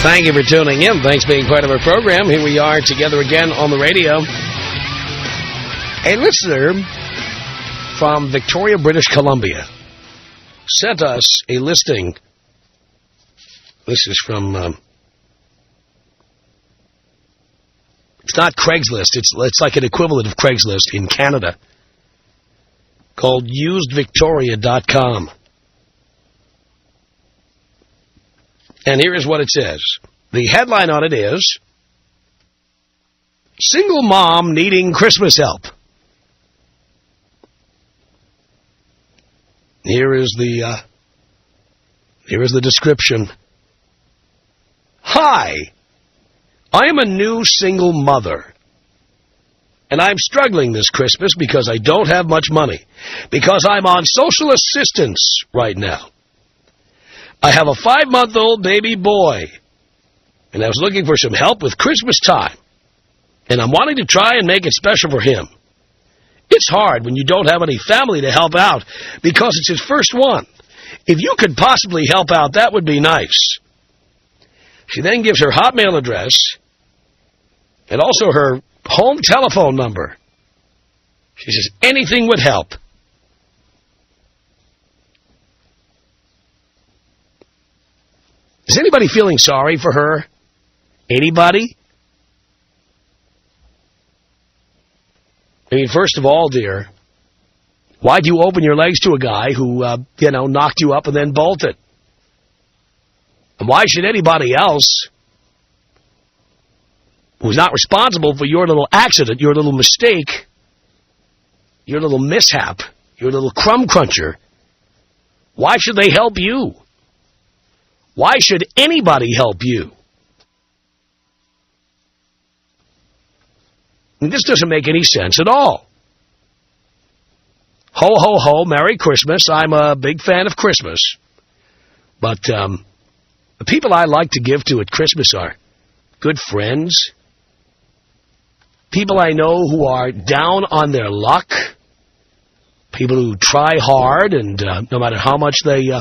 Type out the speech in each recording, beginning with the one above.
Thank you for tuning in. Thanks for being part of our program. Here we are together again on the radio. A listener from Victoria, British Columbia sent us a listing. This is from, it's not Craigslist. It's like an equivalent of Craigslist in Canada called usedvictoria.com. And here is what it says. The headline on it is, Single Mom Needing Christmas Help. Here is the description. Hi, I am a new single mother, and I'm struggling this Christmas because I don't have much money, because I'm on social assistance right now. I have a 5-month-old baby boy, and I was looking for some help with Christmas time, and I'm wanting to try and make it special for him. It's hard when you don't have any family to help out because it's his first one. If you could possibly help out, that would be nice. She then gives her Hotmail address and also her home telephone number. She says anything would help. Is anybody feeling sorry for her? Anybody? I mean, first of all, dear, why'd you open your legs to a guy who, knocked you up and then bolted? And why should anybody else who's not responsible for your little accident, your little mistake, your little mishap, your little crumb cruncher, why should they help you? Why should anybody help you? And this doesn't make any sense at all. Ho, ho, ho, Merry Christmas. I'm a big fan of Christmas. But the people I like to give to at Christmas are good friends, people I know who are down on their luck, people who try hard, and no matter how much they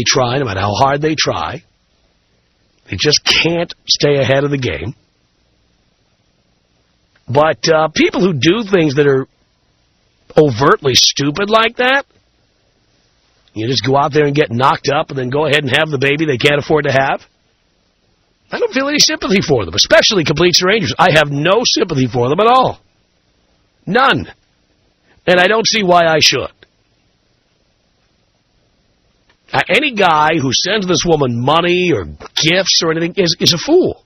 try, no matter how hard they try, they just can't stay ahead of the game. But people who do things that are overtly stupid like that, you just go out there and get knocked up and then go ahead and have the baby they can't afford to have, I don't feel any sympathy for them, especially complete strangers. I have no sympathy for them at all. None. And I don't see why I should. Any guy who sends this woman money or gifts or anything is a fool.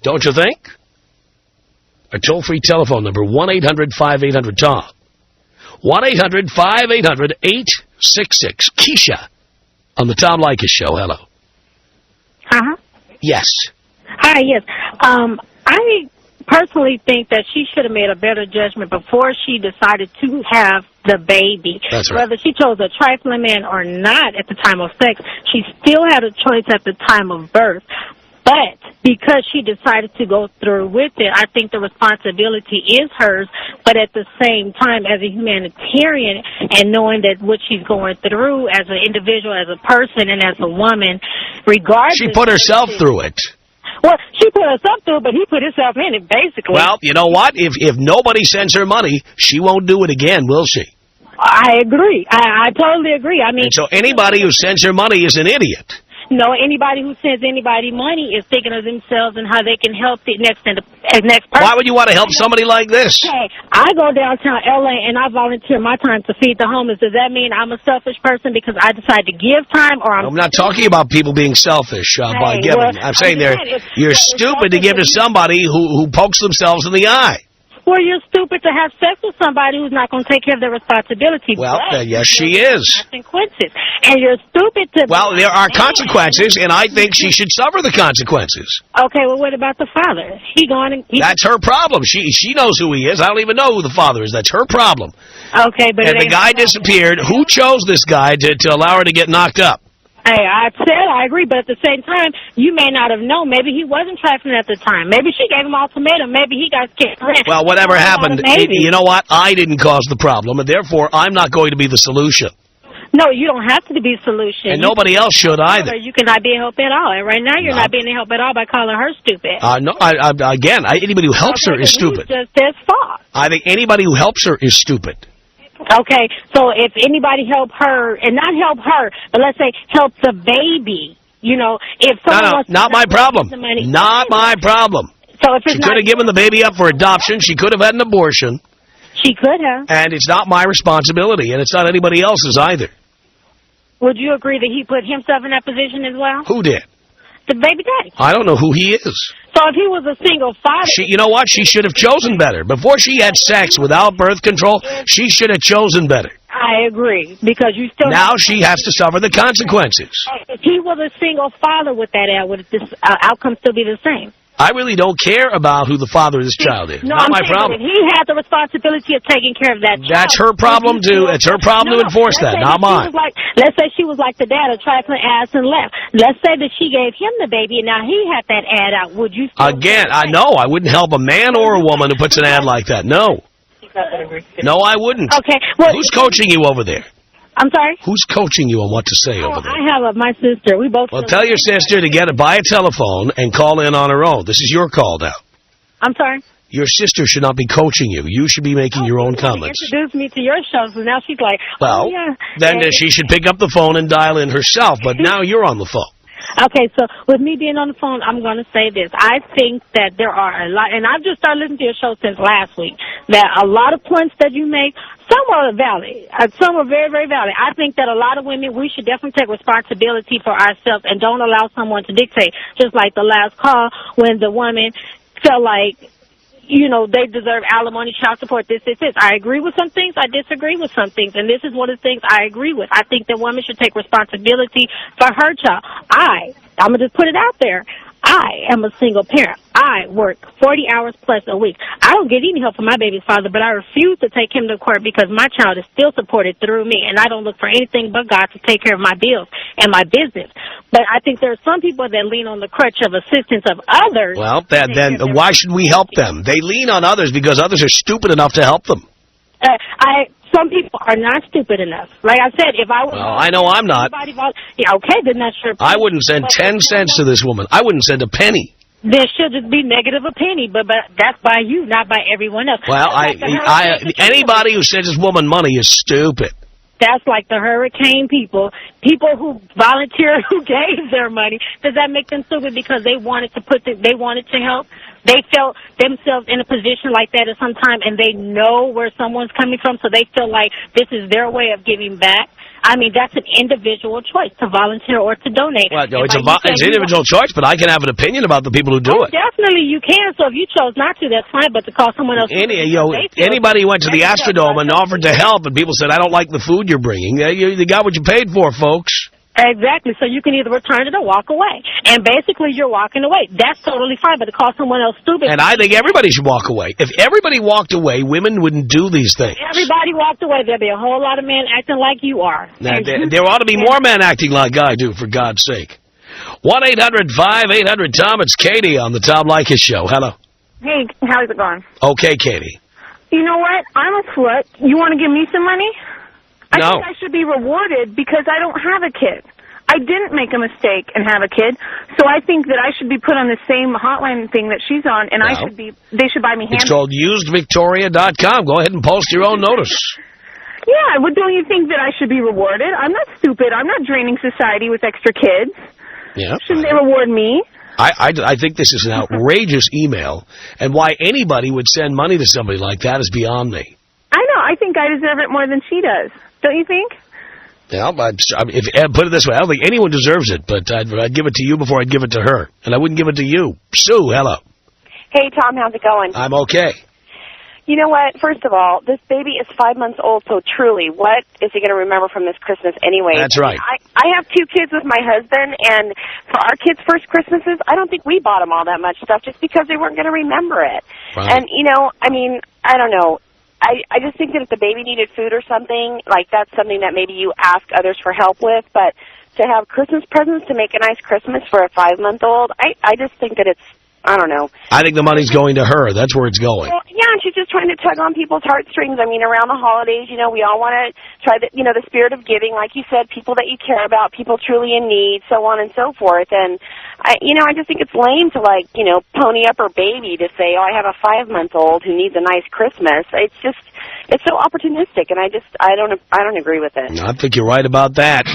Don't you think? Our toll-free telephone number, 1-800-5800-TOM. 1-800-5800-866. Keisha on the Tom Leykis Show. Hello. Uh-huh. Yes. Hi, yes. I personally think that she should have made a better judgment before she decided to have the baby. That's right. Whether she chose a trifling man or not at the time of sex, she still had a choice at the time of birth. But because she decided to go through with it, I think the responsibility is hers. But at the same time, as a humanitarian and knowing that what she's going through as an individual, as a person, and as a woman, regardless... She put herself through it. Well, she put herself through it, but he put himself in it, basically. Well, you know what? If nobody sends her money, she won't do it again, will she? I agree. I totally agree. I mean, and so anybody who sends her money is an idiot. No, anybody who sends anybody money is thinking of themselves and how they can help the next person. Why would you want to help somebody like this? Hey, I go downtown L.A. and I volunteer my time to feed the homeless. Does that mean I'm a selfish person because I decide to give time? Or I'm not talking about people being selfish by giving. Well, I'm saying you're stupid to give to somebody who pokes themselves in the eye. Well, you're stupid to have sex with somebody who's not going to take care of their responsibility. Well, yes, she is. Consequences. And you're stupid to... Well, there are consequences, and I think she should suffer the consequences. Okay, well, what about the father? That's her problem. She knows who he is. I don't even know who the father is. That's her problem. Okay, but... And the guy disappeared. Who chose this guy to allow her to get knocked up? Hey, I agree, but at the same time, you may not have known. Maybe he wasn't trifling at the time. Maybe she gave him ultimatum. Maybe he got scared. Well, whatever happened, you know what? I didn't cause the problem, and therefore I'm not going to be the solution. No, you don't have to be a solution. And nobody else should either. You cannot be a help at all. And right now, you're not being a help at all by calling her stupid. No, anybody who helps her is stupid. Just as false. I think anybody who helps her is stupid. Okay, so if anybody help her, and not help her, but let's say help the baby, you know, if someone wants not my problem. Not my problem. So if she could have given the baby up for adoption. She could have had an abortion. She could have. And it's not my responsibility, and it's not anybody else's either. Would you agree that he put himself in that position as well? Who did? The baby daddy. I don't know who he is. So if he was a single father... You know what? She should have chosen better. Before she had sex without birth control, she should have chosen better. I agree, because you still... Now she has to suffer the consequences. If he was a single father with that ad, would this outcome still be the same? I really don't care about who the father of this child is. No, not my problem. He had the responsibility of taking care of that child. That's her problem, too. It's her problem to enforce that, not mine. Let's say she was like the dad, a trifling ass and left. Let's say that she gave him the baby, and now he had that ad out. Would you still... Again, I wouldn't help a man or a woman who puts an ad like that. No. No, I wouldn't. Okay. Well, who's coaching you over there? I'm sorry? Who's coaching you on what to say over there? I have my sister. We both... Well, tell your sister to buy a telephone and call in on her own. This is your call now. I'm sorry? Your sister should not be coaching you. You should be making your own comments. She introduced me to your show, so now she's like, well, then she should pick up the phone and dial in herself, but now you're on the phone. Okay, so with me being on the phone, I'm going to say this. I think that there are a lot, and I've just started listening to your show since last week, that a lot of points that you make, some are valid. Some are very, very valid. I think that a lot of women, we should definitely take responsibility for ourselves and don't allow someone to dictate. Just like the last call when the woman felt like, you know, they deserve alimony, child support, this. I agree with some things. I disagree with some things. And this is one of the things I agree with. I think that women should take responsibility for her child. I'm going to just put it out there. I am a single parent. I work 40 hours plus a week. I don't get any help from my baby's father, but I refuse to take him to court because my child is still supported through me, and I don't look for anything but God to take care of my bills and my business. But I think there are some people that lean on the crutch of assistance of others. Well, then why should we help them? They lean on others because others are stupid enough to help them. Some people are not stupid enough. Like I said, if I was... Well, I know I'm not. Yeah, okay, then that's your... I wouldn't send 10 cents to this woman. I wouldn't send a penny. There should just be negative a penny, but that's by you, not by everyone else. Well, anybody who sends this woman money is stupid. That's like the hurricane people who volunteer, who gave their money. Does that make them stupid because they wanted to they wanted to help? They felt themselves in a position like that at some time, and they know where someone's coming from, so they feel like this is their way of giving back. I mean, that's an individual choice to volunteer or to donate. Well, no, it's an individual choice, but I can have an opinion about the people who do it. Definitely you can. So if you chose not to, that's fine, but to call someone else... Anybody who went to the Astrodome and offered to help, and people said, I don't like the food you're bringing, you got what you paid for, folks. Exactly. So you can either return it or walk away. And basically, you're walking away. That's totally fine, but to call someone else stupid... And I think everybody should walk away. If everybody walked away, women wouldn't do these things. Everybody walked away. There'd be a whole lot of men acting like you are. Now, there ought to be more men acting like I do, for God's sake. 1-800-5800-TOM. It's Katie on the Tom Leykis Show. Hello. Hey, how's it going? Okay, Katie. You know what? I'm a slut. You want to give me some money? No. I think I should be rewarded because I don't have a kid. I didn't make a mistake and have a kid, so I think that I should be put on the same hotline thing that she's on, and they should buy me handbags. It's called usedvictoria.com. Go ahead and post your own notice. Yeah, well, don't you think that I should be rewarded? I'm not stupid. I'm not draining society with extra kids. Yeah. Shouldn't they reward me? I think this is an outrageous email, and why anybody would send money to somebody like that is beyond me. I know. I think I deserve it more than she does. Don't you think? Yeah, put it this way, I don't think anyone deserves it, but I'd give it to you before I'd give it to her. And I wouldn't give it to you. Sue, hello. Hey, Tom, how's it going? I'm okay. You know what? First of all, this baby is 5 months old, so truly, what is he going to remember from this Christmas anyway? That's right. I have 2 kids with my husband, and for our kids' first Christmases, I don't think we bought them all that much stuff just because they weren't going to remember it. Right. And, you know, I mean, I don't know. I just think that if the baby needed food or something, like that's something that maybe you ask others for help with. But to have Christmas presents to make a nice Christmas for a 5-month-old, I just think that it's I don't know. I think the money's going to her. That's where it's going. Well, yeah, and she's just trying to tug on people's heartstrings. I mean, around the holidays, you know, we all want to try the, you know, the spirit of giving, like you said, people that you care about, people truly in need, so on and so forth. And, I just think it's lame to, like, you know, pony up her baby to say, oh, I have a 5-month-old who needs a nice Christmas. It's just, it's so opportunistic, and I don't agree with it. I think you're right about that.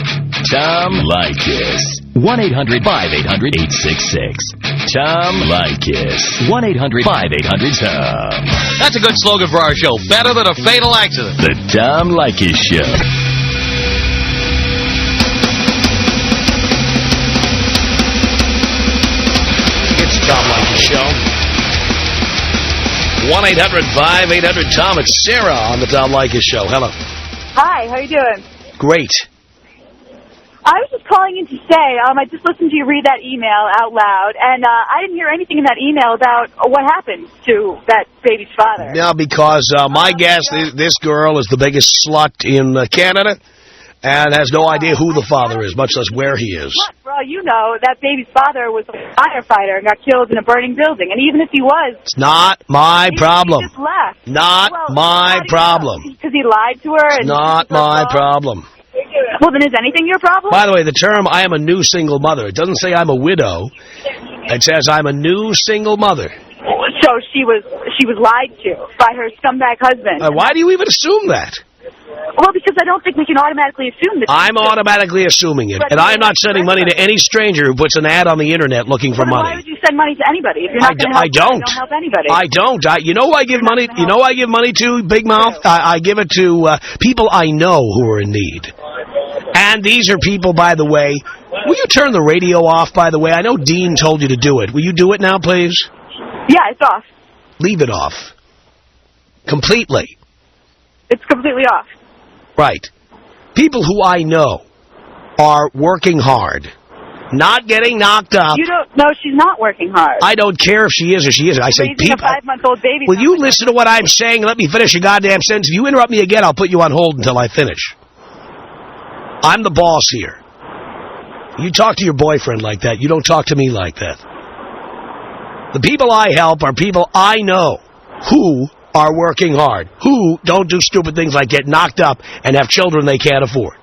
Tom Leykis. 1-800-5800-866. Tom Leykis. 1-800-5800-TOM. That's a good slogan for our show. Better than a fatal accident. The Tom Leykis Show. It's the Tom Leykis Show. 1-800-5800-TOM. It's Sarah on the Tom Leykis Show. Hello. Hi, how you doing? Great. I was just calling in to say, I just listened to you read that email out loud, and I didn't hear anything in that email about what happened to that baby's father. Yeah, because my guess, this girl is the biggest slut in Canada and has no idea who the father is, much less where he is. For all you know, that baby's father was a firefighter and got killed in a burning building. And even if he was... It's not my problem. He just left. Not my problem. Because he lied to her? It's not my problem. Well, then is anything your problem? By the way, the term, I am a new single mother, it doesn't say I'm a widow. It says I'm a new single mother. So she was lied to by her scumbag husband. Why do you even assume that? Well, because I don't think we can automatically assume that. I'm automatically assuming it. And I'm not sending money to any stranger who puts an ad on the Internet looking for money. Why would you send money to anybody? If you're not going to help, don't help anybody. I don't. You know who I give money? You know who I give money to, Big Mouth? I give it to people I know who are in need. And these are people, by the way. Will you turn the radio off, by the way? I know Dean told you to do it. Will you do it now, please? Yeah, it's off. Leave it off. Completely. It's completely off. Right. People who I know are working hard, not getting knocked up. You don't know she's not working hard. I don't care if she is or she isn't. I say, raising people. A 5-month-old baby. Will you listen to what I'm saying? Let me finish a goddamn sentence. If you interrupt me again, I'll put you on hold until I finish. I'm the boss here. You talk to your boyfriend like that. You don't talk to me like that. The people I help are people I know who are working hard, who don't do stupid things like get knocked up and have children they can't afford.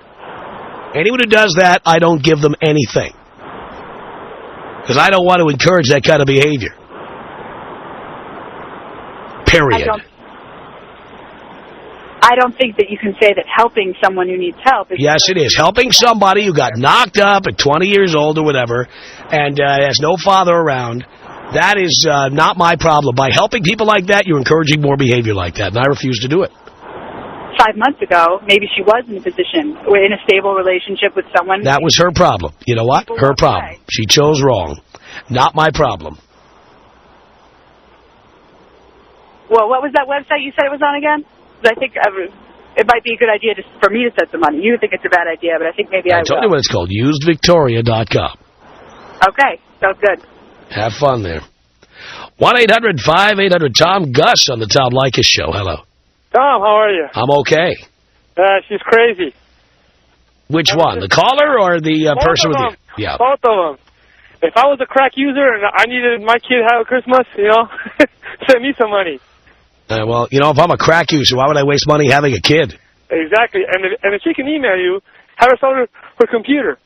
Anyone who does that, I don't give them anything. Because I don't want to encourage that kind of behavior. Period. I don't think that you can say that helping someone who needs help is... Yes, it is. Helping somebody who got knocked up at 20 years old or whatever and has no father around, that is not my problem. By helping people like that, you're encouraging more behavior like that, and I refuse to do it. 5 months ago, maybe she was in a position, in a stable relationship with someone... That was her problem. You know what? Her problem. She chose wrong. Not my problem. Well, what was that website you said it was on again? I think it might be a good idea just for me to send some money. You think it's a bad idea, but I think maybe I will. I told you what it's called, usedvictoria.com. Okay, sounds good. Have fun there. 1-800-5800-TOM. Gus on the Tom Leykis Show. Hello. Tom, how are you? I'm okay. She's crazy. Which one, the caller or the person with you? Yeah. Both of them. If I was a crack user and I needed my kid to have a Christmas, send me some money. Well, if I'm a crack user, why would I waste money having a kid? Exactly. And if she can email you, have her sell her computer.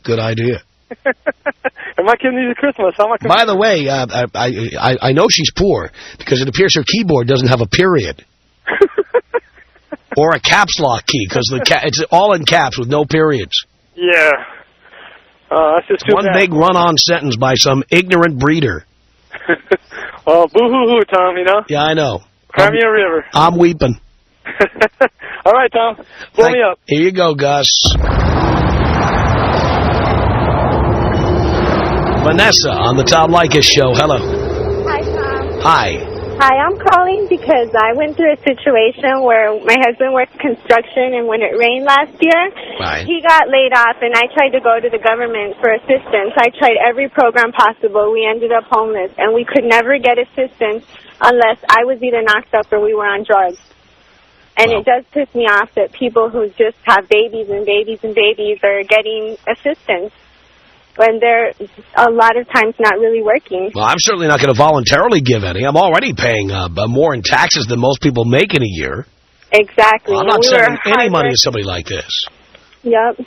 Good idea. And my kid needs a Christmas. By the way, I know she's poor because it appears her keyboard doesn't have a period. Or a caps lock key because it's all in caps with no periods. Yeah. That's just too one bad. big run-on sentence by some ignorant breeder. Well, boo-hoo-hoo, Tom, Yeah, I know. Cry me a river. I'm weeping. All right, Tom. Blow me up. Here you go, Gus. Vanessa on the Tom Leykis Show. Hello. Hi, Tom. Hi. Hi, I'm calling because I went through a situation where my husband worked construction, and when it rained last year, he got laid off, and I tried to go to the government for assistance. I tried every program possible. We ended up homeless, and we could never get assistance unless I was either knocked up or we were on drugs. And it does piss me off that people who just have babies and babies and babies are getting assistance. when they're a lot of times not really working. Well, I'm certainly not going to voluntarily give any. I'm already paying more in taxes than most people make in a year. Exactly. Well, I'm not sending any money to somebody like this. Yep.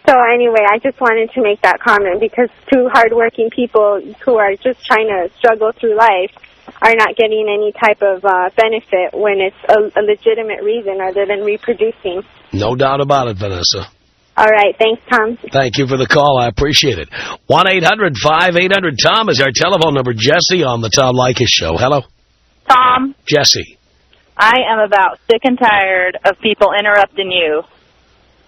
So anyway, I just wanted to make that comment because two hardworking people who are just trying to struggle through life are not getting any type of benefit when it's a legitimate reason other than reproducing. No doubt about it, Vanessa. All right. Thanks, Tom. Thank you for the call. I appreciate it. 1-800-5800-TOM is our telephone number. Jesse on the Tom Leykis Show. Hello. Tom. Jesse. I am about sick and tired of people interrupting you.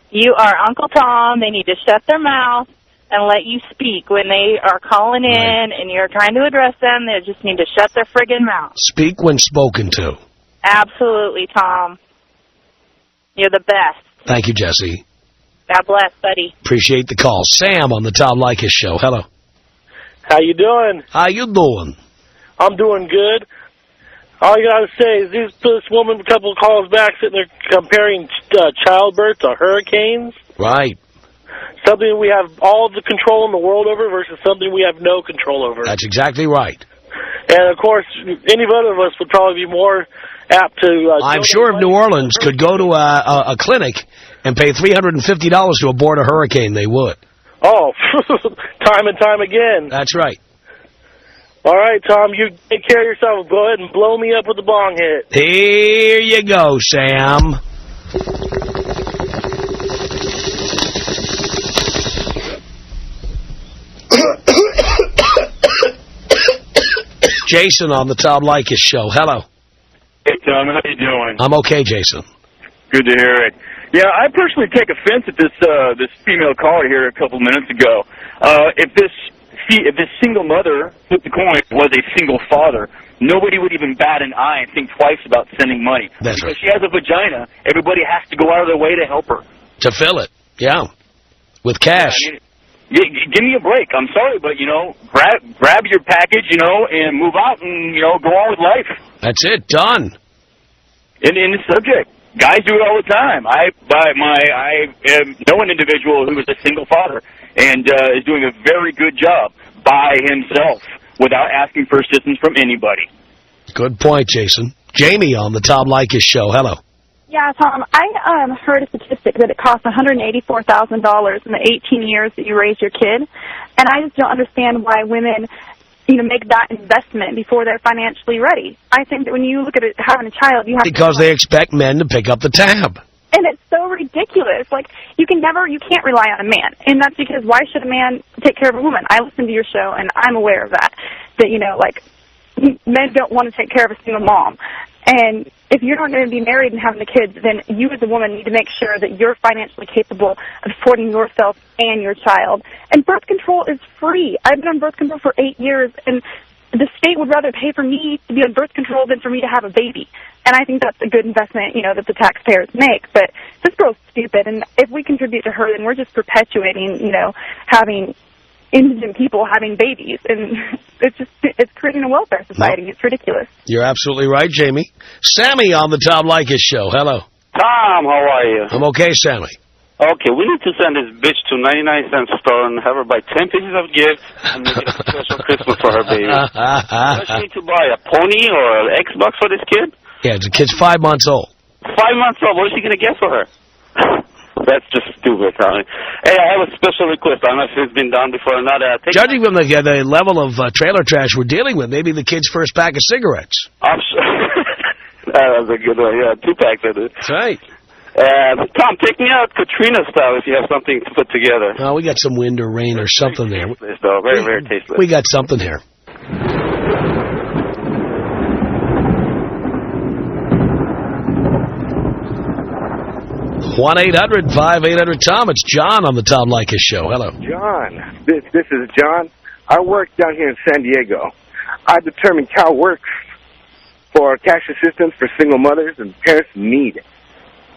You are Uncle Tom. They need to shut their mouth and let you speak when they are calling in and you're trying to address them. They just need to shut their friggin' mouth. Speak when spoken to. Absolutely, Tom. You're the best. Thank you, Jesse. God bless, buddy. Appreciate the call. Sam on the Tom Leykis Show. Hello. How you doing? How you doing? I'm doing good. All I got to say is this woman a couple of calls back sitting there comparing childbirth to hurricanes. Right. Something we have all the control in the world over versus something we have no control over. That's exactly right. And, of course, any one of us would probably be more apt to... I'm sure if New Orleans could go to a clinic and pay $350 to abort a hurricane, they would. Oh, time and time again. That's right. All right, Tom, you take care of yourself. Go ahead and blow me up with the bong hit. Here you go, Sam. Jason on the Tom Leykis Show. Hello. Hey, Tom. How you doing? I'm okay, Jason. Good to hear it. Yeah, I personally take offense at this female caller here a couple minutes ago. If this single mother flipped the coin was a single father, nobody would even bat an eye and think twice about sending money. That's because right. she has a vagina, everybody has to go out of their way to help her. To fill it, yeah, with cash. Yeah, give me a break. I'm sorry, but, grab your package, and move out and, go on with life. That's it. Done. In the subject. Guys do it all the time. I know an individual who is a single father and is doing a very good job by himself without asking for assistance from anybody. Good point, Jason. Jamie on the Tom Leykis Show. Hello. Yeah, Tom, I heard a statistic that it costs $184,000 in the 18 years that you raise your kid, and I just don't understand why women make that investment before they're financially ready. I think that when you look at it, having a child, you have because they expect men to pick up the tab. And it's so ridiculous. Like, you can't rely on a man. And that's because why should a man take care of a woman? I listen to your show, and I'm aware of that. That, men don't want to take care of a single mom. And if you're not going to be married and having the kids, then you as a woman need to make sure that you're financially capable of supporting yourself and your child. And birth control is free. I've been on birth control for 8 years, and the state would rather pay for me to be on birth control than for me to have a baby. And I think that's a good investment, that the taxpayers make. But this girl's stupid, and if we contribute to her, then we're just perpetuating, having indigent people having babies. And it's creating a welfare society. Nope. It's ridiculous. You're absolutely right, Jamie. Sammy on the Tom Leykis Show. Hello. Tom, how are you? I'm okay, Sammy. Okay, we need to send this bitch to 99-cent store and have her buy 10 pieces of gifts and make it a special Christmas for her baby. Does she need to buy a pony or an Xbox for this kid? Yeah, the kid's 5 months old. 5 months old? What is she going to get for her? That's just stupid, Tommy. Hey, I have a special request. I don't know if it's been done before or not. Judging from the level of trailer trash we're dealing with, maybe the kid's first pack of cigarettes. I'm sure. That was a good one. Yeah, 2 packs of it. That's right. Tom, take me out Katrina style if you have something to put together. Oh, we got some wind or rain or something there. Tasteless, though. Very, very tasteless. We got something here. One 800-5800-TOM. It's John on the Tom Leykis Show. Hello. John. This is John. I work down here in San Diego. I determine child works for cash assistance for single mothers and parents in need.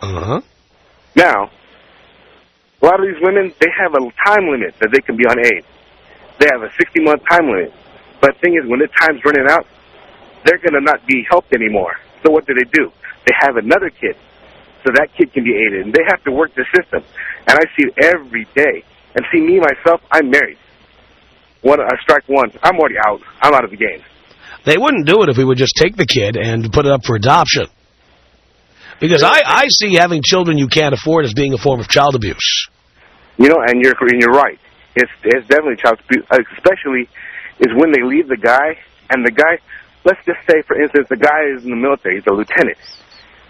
Uh-huh. Now, a lot of these women, they have a time limit that they can be on aid. They have a 60-month time limit. But the thing is, when their time's running out, they're going to not be helped anymore. So what do? They have another kid, so that kid can be aided. And they have to work the system. And I see it every day. And see, me, myself, I'm married. Strike one. I'm already out. I'm out of the game. They wouldn't do it if we would just take the kid and put it up for adoption. Because I see having children you can't afford as being a form of child abuse. You know, and you're right. It's definitely child abuse, especially is when they leave the guy, and the guy, let's just say, for instance, the guy is in the military. He's a lieutenant.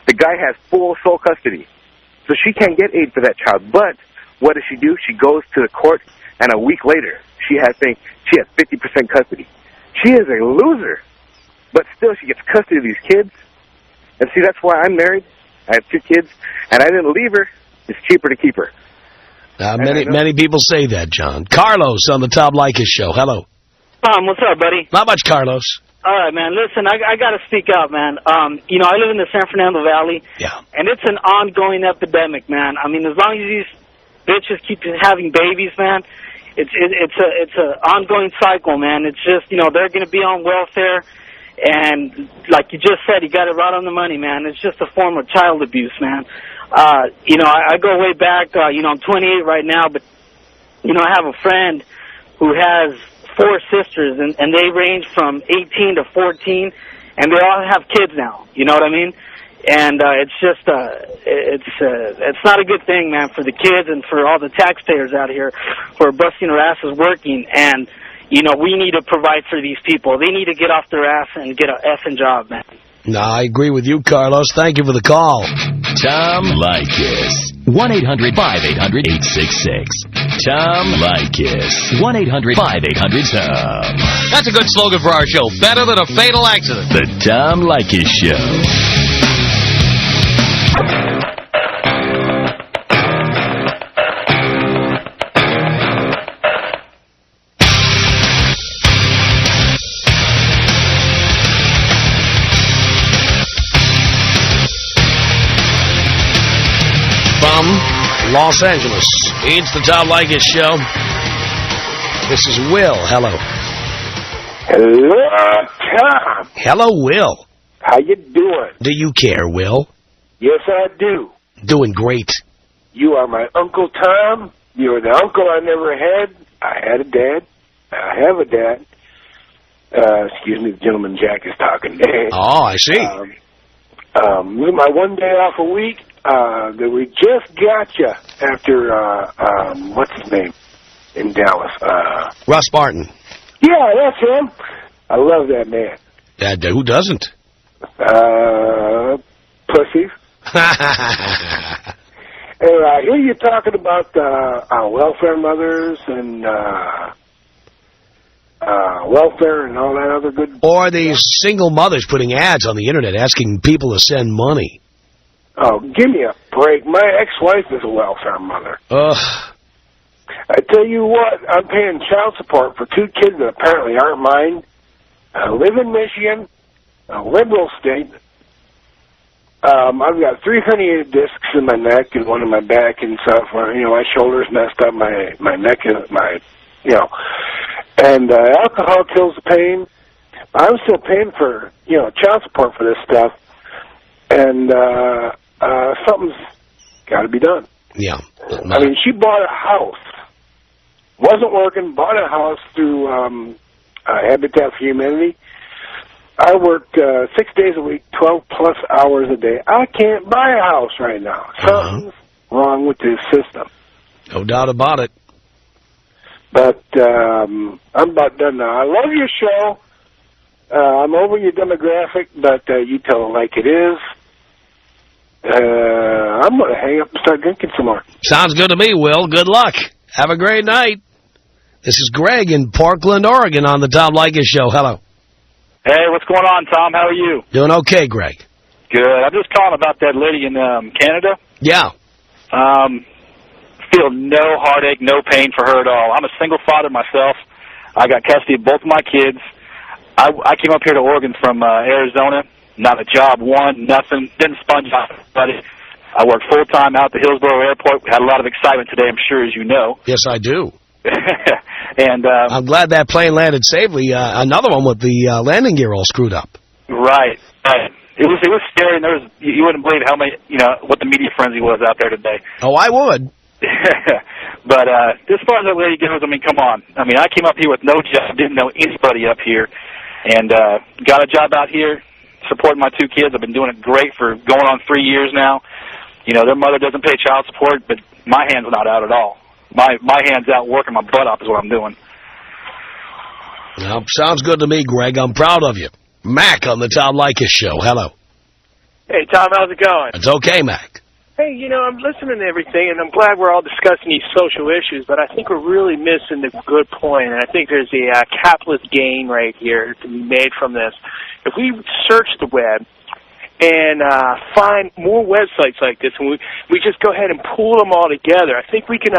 The guy has full sole custody. So she can't get aid for that child. But what does she do? She goes to the court, and a week later, she has 50% custody. She is a loser. But still, she gets custody of these kids. And see, that's why I'm married. I have 2 kids, and I didn't leave her. It's cheaper to keep her. Many people say that, John. Carlos on the Tom Leykis Show. Hello. Tom, what's up, buddy? Not much, Carlos. All right, man. Listen, I got to speak out, man. You know, I live in the San Fernando Valley. Yeah. And it's an ongoing epidemic, man. I mean, as long as these bitches keep having babies, man, it's an ongoing cycle, man. It's just, you know, they're going to be on welfare. And like you just said, you got it right on the money, man. It's just a form of child abuse, man. You know, I go way back. You know, I'm 28 right now, but, you know, I have a friend who has 4 sisters, and they range from 18 to 14, and they all have kids now. You know what I mean? And it's just, it's not a good thing, man, for the kids and for all the taxpayers out here who are busting their asses working. And, you know, we need to provide for these people. They need to get off their ass and get an effing job, man. No, I agree with you, Carlos. Thank you for the call. Tom Leykis. 1-800-5800-866. Tom Leykis. 1-800-5800-TOM. That's a good slogan for our show. Better than a fatal accident. The Tom Leykis Show. Los Angeles. It's the Tom Leykis Show. This is Will. Hello. Hello, Tom. Hello, Will. How you doing? Do you care, Will? Yes, I do. Doing great. You are my Uncle Tom. You're the uncle I never had. I had a dad. I have a dad. Excuse me, the gentleman Jack is talking. Oh, I see. With my one day off a week, that we just got you after, what's his name in Dallas? Russ Martin. Yeah, that's him. I love that man. Who doesn't? Pussies. And I hear you talking about welfare mothers and welfare and all that other good... Or these single mothers putting ads on the Internet asking people to send money. Oh, give me a break. My ex-wife is a welfare mother. Ugh. I tell you what, I'm paying child support for 2 kids that apparently aren't mine. I live in Michigan, a liberal state. I've got 3 herniated discs in my neck and one in my back and stuff. You know, my shoulder's messed up, my neck is and alcohol kills the pain. I'm still paying for, you know, child support for this stuff. And something's got to be done. Yeah. I mean, she bought a house. Wasn't working, bought a house through Habitat for Humanity. I worked 6 days a week, 12-plus hours a day. I can't buy a house right now. Something's wrong with this system. No doubt about it. But I'm about done now. I love your show. I'm over your demographic, but you tell it like it is. I'm going to hang up and start drinking some more. Sounds good to me, Will. Good luck. Have a great night. This is Greg in Portland, Oregon on the Tom Leykis Show. Hello. Hey, what's going on, Tom? How are you? Doing okay, Greg. Good. I'm just calling about that lady in Canada. Yeah. Feel no heartache, no pain for her at all. I'm a single father myself. I got custody of both of my kids. I came up here to Oregon from Arizona. Not a job, nothing. Didn't sponge off anybody. I worked full-time out at the Hillsborough Airport. We had a lot of excitement today, I'm sure, as you know. Yes, I do. And I'm glad that plane landed safely. Another one with the landing gear all screwed up. Right. It was scary, and you wouldn't believe how many, what the media frenzy was out there today. Oh, I would. But as far as that lady goes, I mean, come on. I mean, I came up here with no job, didn't know anybody up here, and got a job out here, supporting my 2 kids. I've been doing it great for going on 3 years now. You know, their mother doesn't pay child support, but my hand's not out at all. My hand's out working my butt off is what I'm doing. Well, sounds good to me, Greg. I'm proud of you. Mac on the Tom Leykis Show. Hello. Hey, Tom, how's it going? It's okay, Mac. Hey, you know, I'm listening to everything, and I'm glad we're all discussing these social issues, but I think we're really missing the good point, and I think there's a capitalist gain right here to be made from this. If we search the web and find more websites like this, and we just go ahead and pull them all together, I think we can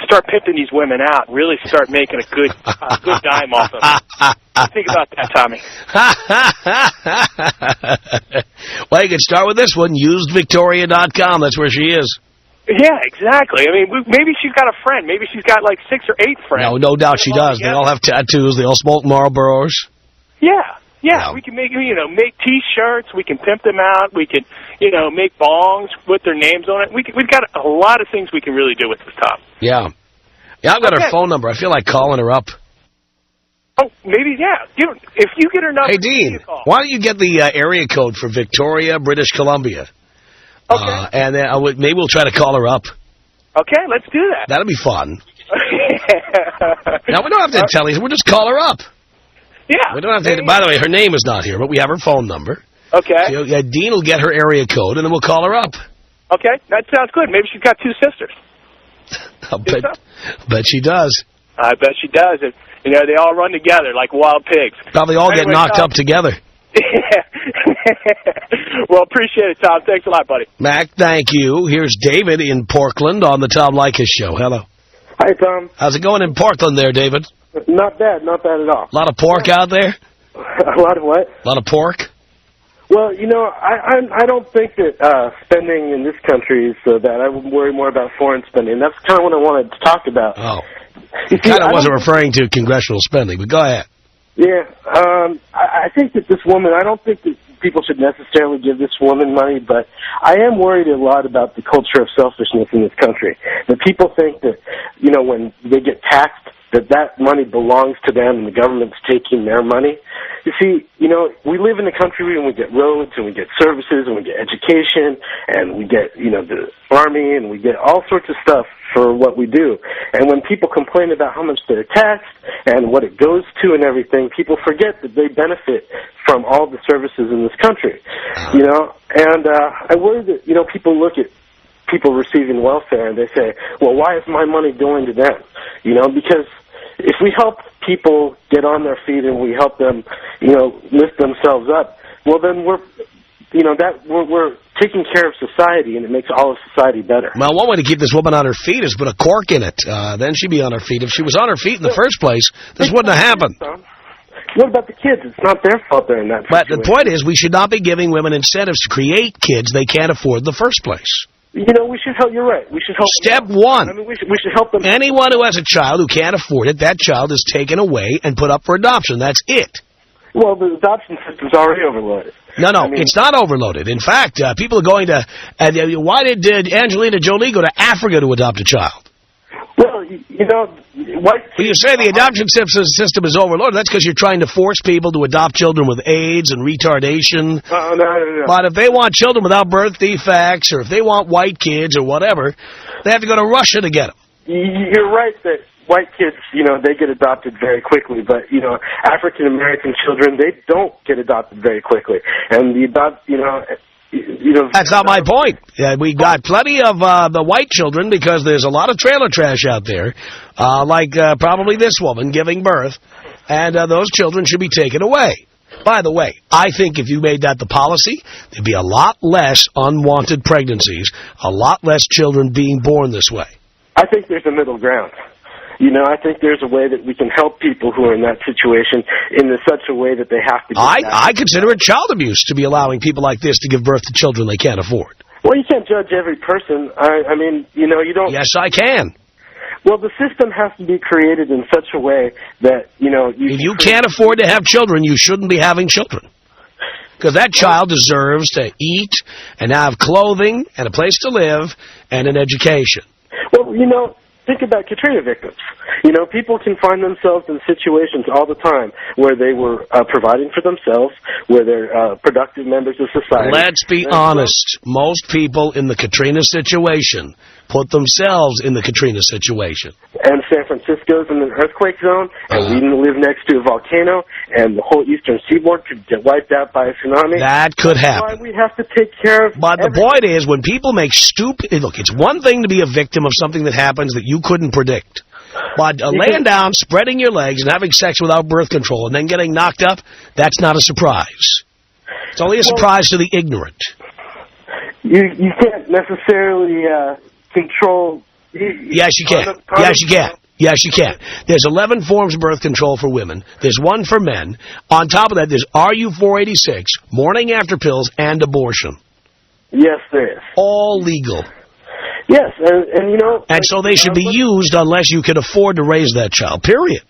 start pimping these women out and really start making a good dime off of them. Think about that, Tommy. Well, you can start with this one, usedvictoria.com. That's where she is. Yeah, exactly. I mean, maybe she's got a friend. Maybe she's got like 6 or 8 friends. No doubt she does. They all have tattoos. They all smoke Marlboros. Yeah, we can make T-shirts. We can pimp them out. We can, make bongs with their names on it. We've got a lot of things we can really do with this, Tom. Yeah, I've got her phone number. I feel like calling her up. Oh, maybe, yeah. If you get her number, hey, Dean, why don't you get the area code for Victoria, British Columbia? Okay. And then maybe we'll try to call her up. Okay, let's do that. That'll be fun. Now, we don't have to tell you. We'll just call her up. Yeah. We don't have to. By the way, her name is not here, but we have her phone number. Okay. So, Dean will get her area code, and then we'll call her up. Okay, that sounds good. Maybe she's got 2 sisters. I'll bet she does. I bet she does. And, they all run together like wild pigs. Probably all get knocked up together. Well, appreciate it, Tom. Thanks a lot, buddy. Mac, thank you. Here's David in Portland on the Tom Leykis Show. Hello. Hi, Tom. How's it going in Portland there, David? Not bad at all. A lot of pork out there? A lot of what? A lot of pork? Well, I don't think that spending in this country is that. I would worry more about foreign spending. That's kind of what I wanted to talk about. Oh. You kind of wasn't referring to congressional spending, but go ahead. Yeah. I think that this woman, I don't think that people should necessarily give this woman money, but I am worried a lot about the culture of selfishness in this country. That people think that, when they get taxed, that money belongs to them and the government's taking their money. You see, we live in a country and we get roads and we get services and we get education and we get, the army and we get all sorts of stuff for what we do. And when people complain about how much they're taxed and what it goes to and everything, people forget that they benefit from all the services in this country, And I worry that, people look at people receiving welfare and they say, well, why is my money going to them? Because if we help people get on their feet and we help them, lift themselves up, well, then we're taking care of society, and it makes all of society better. Well, one way to keep this woman on her feet is put a cork in it. Then she'd be on her feet. If she was on her feet in the first place, this wouldn't have happened. What about the kids? It's not their fault they're in that situation. But the point is, we should not be giving women incentives to create kids they can't afford in the first place. We should help. You're right. We should help. Step one. I mean, we should help them. Anyone who has a child who can't afford it, that child is taken away and put up for adoption. That's it. Well, the adoption system's already overloaded. No, it's not overloaded. In fact, people are going to... why did Angelina Jolie go to Africa to adopt a child? Well, what... When you say the adoption system is overloaded, that's because you're trying to force people to adopt children with AIDS and retardation. No. But if they want children without birth defects, or if they want white kids or whatever, they have to go to Russia to get them. You're right that white kids, they get adopted very quickly, but, African-American children, they don't get adopted very quickly. And that's not my point. We got plenty of the white children because there's a lot of trailer trash out there, like probably this woman giving birth, and those children should be taken away. By the way, I think if you made that the policy, there'd be a lot less unwanted pregnancies, a lot less children being born this way. I think there's a middle ground. I think there's a way that we can help people who are in that situation in such a way that they have to get I consider it child abuse to be allowing people like this to give birth to children they can't afford. Well, you can't judge every person. I mean, you don't... Yes, I can. Well, the system has to be created in such a way that, if you can't afford to have children, you shouldn't be having children. Because that child deserves to eat and have clothing and a place to live and an education. Well, think about Katrina victims. You know, people can find themselves in situations all the time where they were providing for themselves, where they're productive members of society. Let's be honest. Most people in the Katrina situation put themselves in the Katrina situation. And San Francisco's in an earthquake zone, and we live next to a volcano, and the whole eastern seaboard could get wiped out by a tsunami. That could happen. That's why we have to take care of But the point is, when people make stupid... Look, it's one thing to be a victim of something that happens that you couldn't predict. But laying down, spreading your legs, and having sex without birth control, and then getting knocked up, that's not a surprise. It's only a surprise to the ignorant. You can't necessarily control... Yes, you can. Yes, you can. Yes, you can. There's 11 forms of birth control for women. There's one for men. On top of that, there's RU486, morning after pills, and abortion. Yes, there is. All legal. Yes, and you know... And so they should be used unless you can afford to raise that child, period.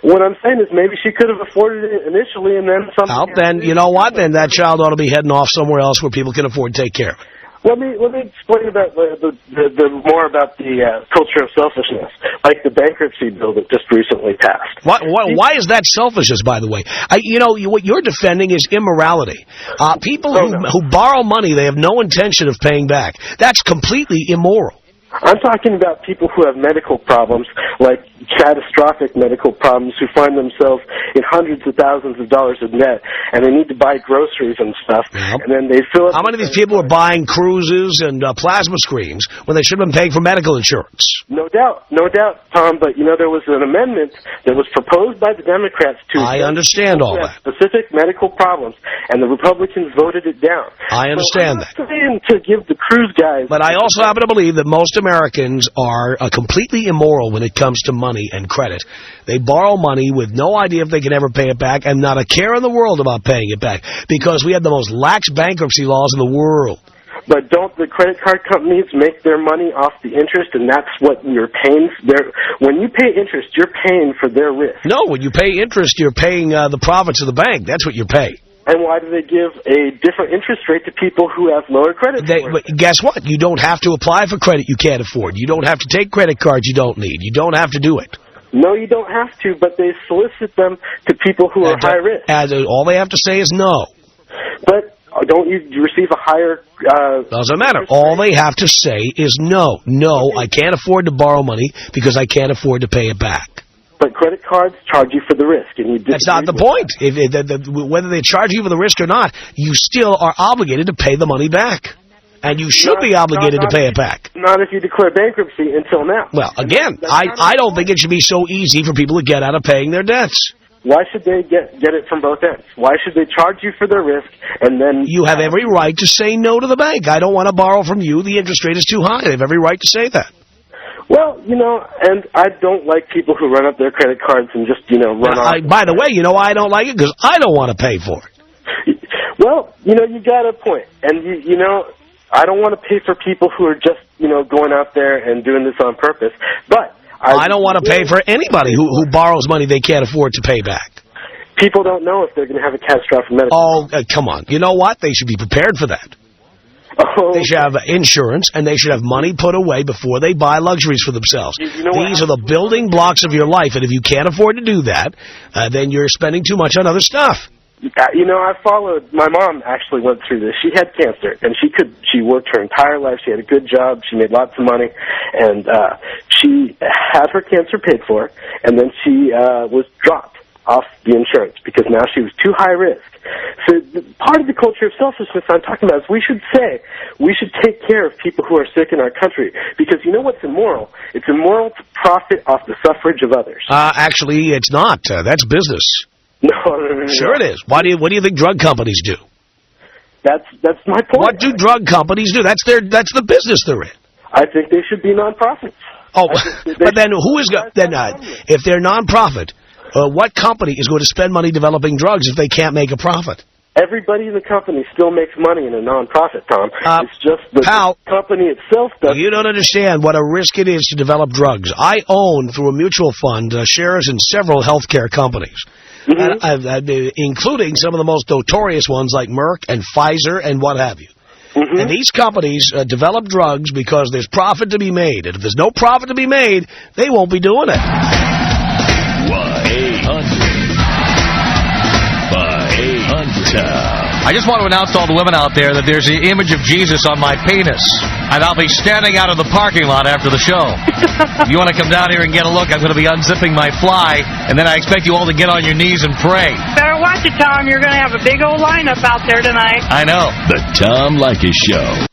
What I'm saying is maybe she could have afforded it initially and then something... Well, then, you know what? Then that child ought to be heading off somewhere else where people can afford to take care of it. Let me explain about the more about the culture of selfishness, like the bankruptcy bill that just recently passed. Why is that selfishness, by the way? You know, what you're defending is immorality. People who borrow money they have no intention of paying back. That's completely immoral. I'm talking about people who have medical problems, like catastrophic medical problems, who find themselves in hundreds of thousands of dollars of debt, and they need to buy groceries and stuff, and then they fill up... How many of these people are buying cruises and plasma screens when they should have been paying for medical insurance? No doubt, Tom, but, you know, there was an amendment that was proposed by the Democrats to... I understand all that. ...specific medical problems, and the Republicans voted it down. I understand that. I'm not saying to give the cruise guys... But I also happen to believe that most Americans are completely immoral when it comes to money and credit. They borrow money with no idea if they can ever pay it back and not a care in the world about paying it back because we have the most lax bankruptcy laws in the world. But don't the credit card companies make their money off the interest, and that's what you're paying? When you pay interest, you're paying for their risk. No, when you pay interest, you're paying the profits of the bank. That's what you're paying. And why do they give a different interest rate to people who have lower credit scores? Guess what? You don't have to apply for credit you can't afford. You don't have to take credit cards you don't need. You don't have to do it. No, you don't have to, but they solicit them to people who are high risk. All they have to say is no. But don't you receive a higher... Doesn't matter. All they have to say is no. No, I can't afford to borrow money because I can't afford to pay it back. But credit cards charge you for the risk. And that's not the point. Whether they charge you for the risk or not, you still are obligated to pay the money back. And you should be obligated to pay it back. Not if you declare bankruptcy until now. Well, again, I don't think it should be so easy for people to get out of paying their debts. Why should they get it from both ends? Why should they charge you for their risk and then... You have every right to say no to the bank. I don't want to borrow from you. The interest rate is too high. They have every right to say that. Well, you know, and I don't like people who run up their credit cards and just, you know, run off. By the way, you know why I don't like it? Because I don't want to pay for it. Well, you know, you got a point. And, you know, I don't want to pay for people who are just, you know, going out there and doing this on purpose. But I don't want to pay for anybody who borrows money they can't afford to pay back. People don't know if they're going to have a catastrophic medical... Oh, come on. You know what? They should be prepared for that. They should have insurance, and they should have money put away before they buy luxuries for themselves. These are the building blocks of your life, and if you can't afford to do that, then you're spending too much on other stuff. You know, I followed... My mom actually went through this. She had cancer, and she worked her entire life. She had a good job. She made lots of money, and she had her cancer paid for, and then she was dropped off the insurance because now she was too high risk. So part of the culture of selfishness I'm talking about is we should take care of people who are sick in our country because you know what's immoral? It's immoral to profit off the suffrage of others. Actually, it's not. That's business. No. Sure it is. What do you think drug companies do? That's my point. What do drug companies do? That's the business they're in. I think they should be nonprofits. Oh, but then who is if they're nonprofit? What company is going to spend money developing drugs if they can't make a profit? Everybody in the company still makes money in a nonprofit, Tom. It's just the company itself does. You don't understand what a risk it is to develop drugs. I own, through a mutual fund, shares in several healthcare companies, including some of the most notorious ones like Merck and Pfizer and what have you. And these companies develop drugs because there's profit to be made. And if there's no profit to be made, they won't be doing it. 1-800-5800-TOM. I just want to announce to all the women out there that there's the image of Jesus on my penis. And I'll be standing out of the parking lot after the show. If you want to come down here and get a look, I'm going to be unzipping my fly, and then I expect you all to get on your knees and pray. Better watch it, Tom. You're going to have a big old lineup out there tonight. I know. The Tom Leykis Show.